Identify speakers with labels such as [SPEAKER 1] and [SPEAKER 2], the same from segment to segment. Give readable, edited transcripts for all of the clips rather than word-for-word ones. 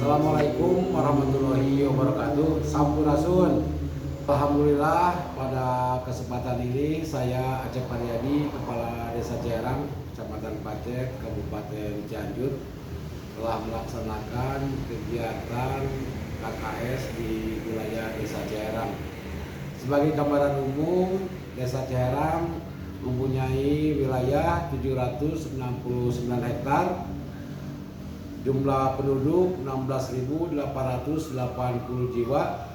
[SPEAKER 1] Assalamualaikum warahmatullahi wabarakatuh. Sampurasun. Alhamdulillah pada kesempatan ini saya Acep Haryadi, Kepala Desa Ciherang, Kecamatan Pacet, Kabupaten Cianjur, telah melaksanakan kegiatan KKS di wilayah Desa Ciherang. Sebagai gambaran umum, Desa Ciherang mempunyai wilayah 769 hektar. Jumlah penduduk 16.880 jiwa,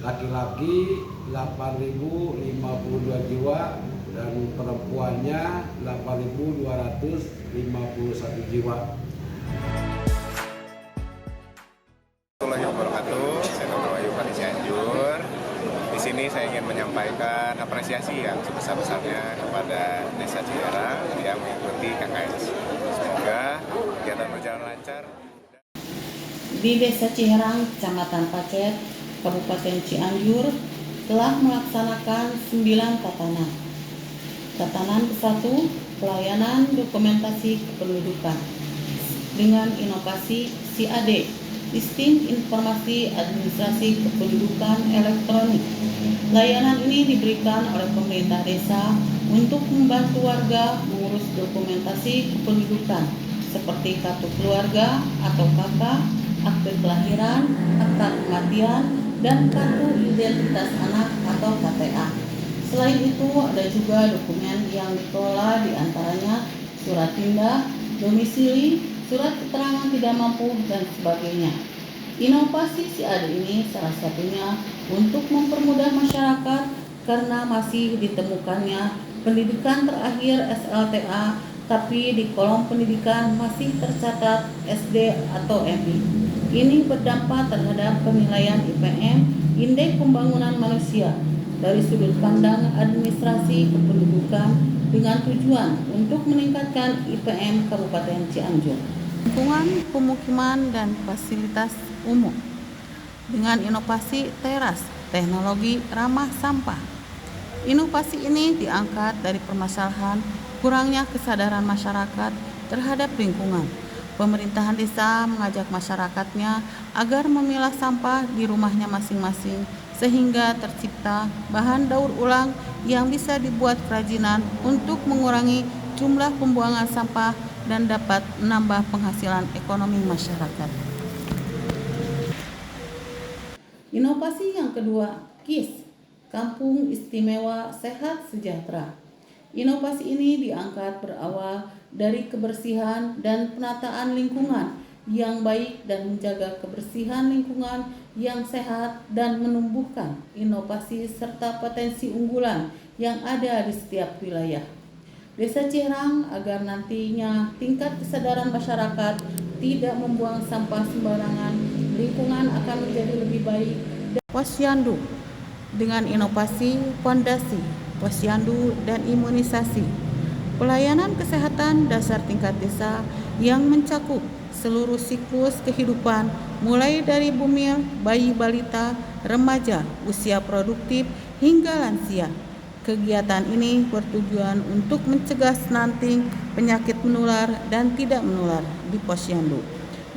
[SPEAKER 1] laki-laki 8.052 jiwa, dan perempuannya 8.251 jiwa.
[SPEAKER 2] Warahmatullahi wabarakatuh. Saya Dr. Wahyu Kali Cianjur. Di sini saya ingin menyampaikan apresiasi yang sebesar-besarnya kepada Desa Ciherang yang mengikuti KKS. Semoga kegiatan berjalan lancar.
[SPEAKER 3] Di Desa Ciherang, Kecamatan Pacet, Kabupaten Cianjur telah melaksanakan 9 tatanan. Tatanan ke-1, pelayanan dokumentasi kependudukan dengan inovasi SIAD, Sistem Informasi Administrasi Kependudukan Elektronik. Layanan ini diberikan oleh pemerintah desa untuk membantu warga mengurus dokumentasi kependudukan seperti kartu keluarga atau KK, akte kelahiran, akta kematian, dan kartu identitas anak atau KTA. Selain itu, ada juga dokumen yang dikelola diantaranya surat tindak, domisili, surat keterangan tidak mampu, dan sebagainya. Inovasi SIAD ini salah satunya untuk mempermudah masyarakat karena masih ditemukannya pendidikan terakhir SLTA, tapi di kolom pendidikan masih tercatat SD atau MI. Ini berdampak terhadap penilaian IPM, Indeks Pembangunan Manusia, dari sudut pandang administrasi kependudukan dengan tujuan untuk meningkatkan IPM Kabupaten Cianjur. Lingkungan, pemukiman, dan fasilitas umum dengan inovasi teras, teknologi ramah sampah. Inovasi ini diangkat dari permasalahan kurangnya kesadaran masyarakat terhadap lingkungan. Pemerintahan desa mengajak masyarakatnya agar memilah sampah di rumahnya masing-masing sehingga tercipta bahan daur ulang yang bisa dibuat kerajinan untuk mengurangi jumlah pembuangan sampah dan dapat menambah penghasilan ekonomi masyarakat. Inovasi yang kedua, KIS, Kampung Istimewa Sehat Sejahtera. Inovasi ini diangkat berawal dari kebersihan dan penataan lingkungan yang baik dan menjaga kebersihan lingkungan yang sehat dan menumbuhkan inovasi serta potensi unggulan yang ada di setiap wilayah Desa Ciherang agar nantinya tingkat kesadaran masyarakat tidak membuang sampah sembarangan, lingkungan akan menjadi lebih baik. Posyandu dengan inovasi fondasi, posyandu dan imunisasi. Pelayanan kesehatan dasar tingkat desa yang mencakup seluruh siklus kehidupan mulai dari bumil, bayi balita, remaja, usia produktif hingga lansia. Kegiatan ini bertujuan untuk mencegah stunting, penyakit menular dan tidak menular di posyandu.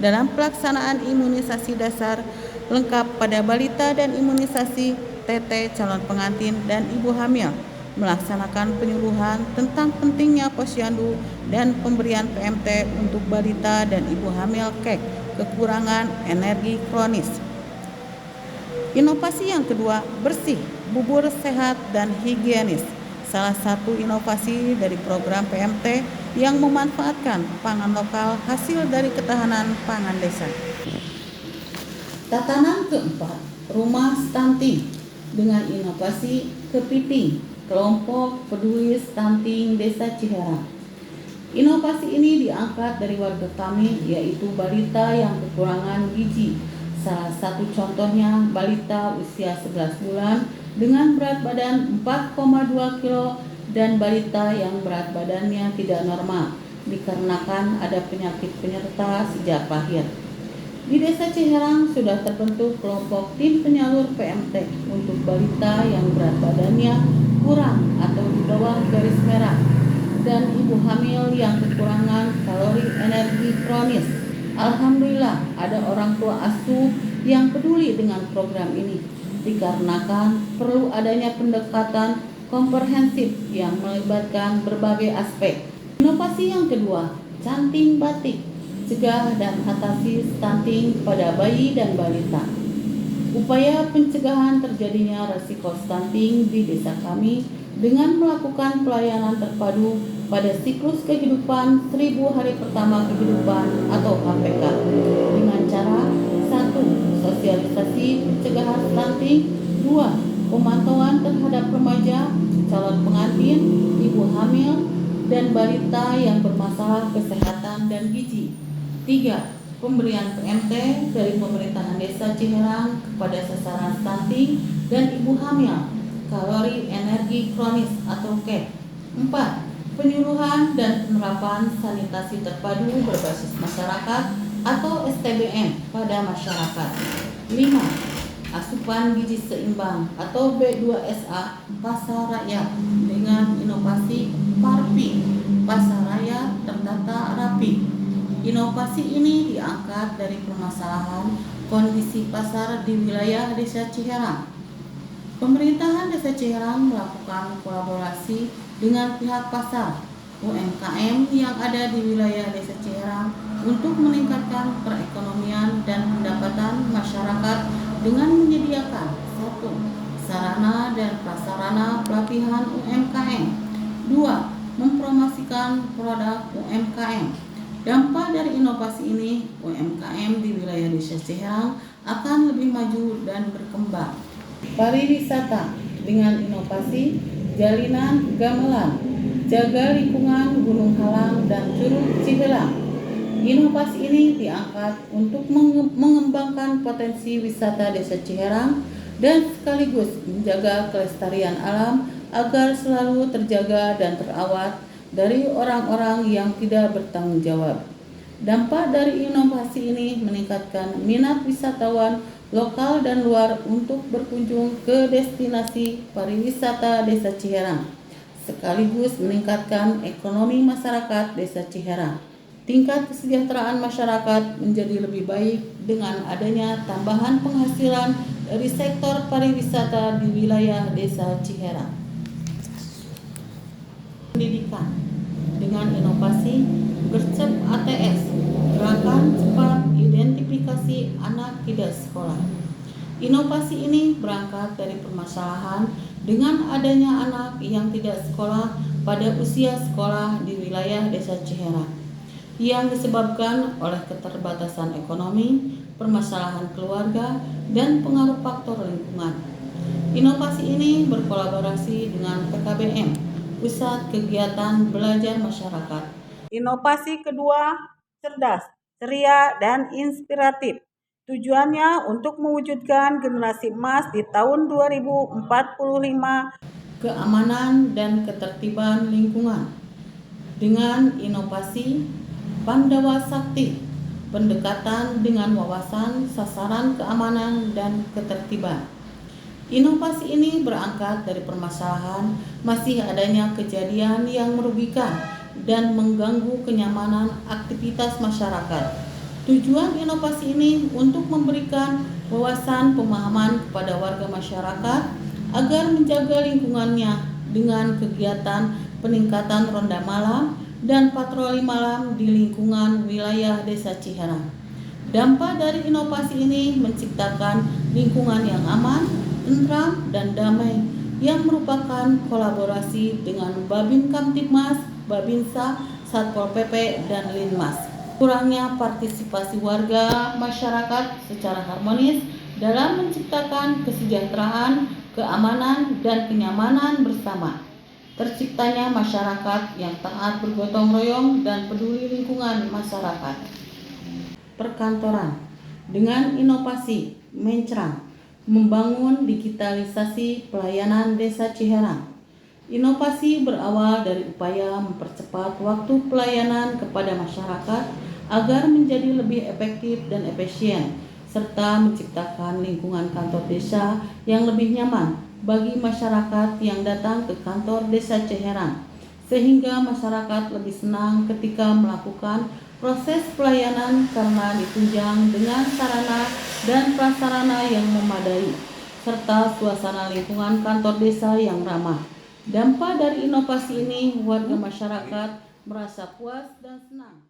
[SPEAKER 3] Dalam pelaksanaan imunisasi dasar lengkap pada balita dan imunisasi TT calon pengantin dan ibu hamil, melaksanakan penyuluhan tentang pentingnya posyandu dan pemberian PMT untuk balita dan ibu hamil KEK, kekurangan energi kronis. Inovasi yang kedua, bersih, bubur sehat dan higienis. Salah satu inovasi dari program PMT yang memanfaatkan pangan lokal hasil dari ketahanan pangan desa. Tatanan keempat, rumah stunting dengan inovasi kepiting, kelompok peduli stunting Desa Ciherang. Inovasi ini diangkat dari warga kami, yaitu balita yang kekurangan gizi. Salah satu contohnya balita usia 11 bulan dengan berat badan 4,2 kg dan balita yang berat badannya tidak normal dikarenakan ada penyakit penyerta sejak lahir. Di Desa Ciherang sudah terbentuk kelompok tim penyalur PMT untuk balita yang berat badannya kurang atau di bawah garis merah dan ibu hamil yang kekurangan kalori energi kronis. Alhamdulillah ada orang tua asuh yang peduli dengan program ini, dikarenakan perlu adanya pendekatan komprehensif yang melibatkan berbagai aspek. Inovasi yang kedua, canting batik, cegah dan atasi stunting pada bayi dan balita. Upaya pencegahan terjadinya resiko stunting di desa kami dengan melakukan pelayanan terpadu pada siklus kehidupan 1000 hari pertama kehidupan atau HPK dengan cara 1. Sosialisasi pencegahan stunting, 2. Pemantauan terhadap remaja, calon pengantin, ibu hamil, dan balita yang bermasalah kesehatan dan gizi, 3. Pemberian PMT dari pemerintahan desa Ciherang kepada sasaran stunting dan ibu hamil, kalori energi kronis atau KEK. 4. Penyuluhan dan penerapan sanitasi terpadu berbasis masyarakat atau STBM pada masyarakat. 5. Asupan gizi seimbang atau B2SA pasar rakyat dengan inovasi PARPI, pasar raya tertata rapi. Inovasi ini diangkat dari permasalahan kondisi pasar di wilayah Desa Ciherang. Pemerintahan Desa Ciherang melakukan kolaborasi dengan pihak pasar, UMKM yang ada di wilayah Desa Ciherang untuk meningkatkan perekonomian dan pendapatan masyarakat dengan menyediakan 1. Sarana dan prasarana pelatihan UMKM, 2. Mempromosikan produk UMKM. Dampak dari inovasi ini, UMKM di wilayah Desa Ciherang akan lebih maju dan berkembang. Pariwisata dengan inovasi jalinan gamelan, jaga lingkungan Gunung Halang dan Curug Cihelang. Inovasi ini diangkat untuk mengembangkan potensi wisata Desa Ciherang dan sekaligus menjaga kelestarian alam agar selalu terjaga dan terawat dari orang-orang yang tidak bertanggung jawab. Dampak dari inovasi ini meningkatkan minat wisatawan lokal dan luar untuk berkunjung ke destinasi pariwisata Desa Ciherang, sekaligus meningkatkan ekonomi masyarakat Desa Ciherang. Tingkat kesejahteraan masyarakat menjadi lebih baik dengan adanya tambahan penghasilan dari sektor pariwisata di wilayah Desa Ciherang. Pendidikan dengan inovasi Gercep ATS, gerakan cepat identifikasi anak tidak sekolah. Inovasi ini berangkat dari permasalahan dengan adanya anak yang tidak sekolah pada usia sekolah di wilayah Desa Ciherang yang disebabkan oleh keterbatasan ekonomi, permasalahan keluarga, dan pengaruh faktor lingkungan. Inovasi ini berkolaborasi dengan PKBM, Pusat Kegiatan Belajar Masyarakat. Inovasi kedua, cerdas, ceria, dan inspiratif. Tujuannya untuk mewujudkan generasi emas di tahun 2045, keamanan dan ketertiban lingkungan. Dengan inovasi Pandawa Sakti, pendekatan dengan wawasan sasaran keamanan dan ketertiban. Inovasi ini berangkat dari permasalahan masih adanya kejadian yang merugikan dan mengganggu kenyamanan aktivitas masyarakat. Tujuan inovasi ini untuk memberikan wawasan pemahaman kepada warga masyarakat agar menjaga lingkungannya dengan kegiatan peningkatan ronda malam dan patroli malam di lingkungan wilayah Desa Ciherang. Dampak dari inovasi ini menciptakan lingkungan yang aman, tentram, dan damai yang merupakan kolaborasi dengan Babin Kamtibmas, Babinsa, Satpol PP, dan Linmas. Kurangnya partisipasi warga masyarakat secara harmonis dalam menciptakan kesejahteraan, keamanan, dan kenyamanan bersama. Terciptanya masyarakat yang taat bergotong royong dan peduli lingkungan masyarakat. Perkantoran dengan inovasi Mencrang, membangun digitalisasi pelayanan Desa Ciherang. Inovasi berawal dari upaya mempercepat waktu pelayanan kepada masyarakat agar menjadi lebih efektif dan efisien, serta menciptakan lingkungan kantor desa yang lebih nyaman bagi masyarakat yang datang ke kantor Desa Ciherang, sehingga masyarakat lebih senang ketika melakukan Proses pelayanan karena ditunjang dengan sarana dan prasarana yang memadai, serta suasana lingkungan kantor desa yang ramah. Dampak dari inovasi ini, warga masyarakat merasa puas dan senang.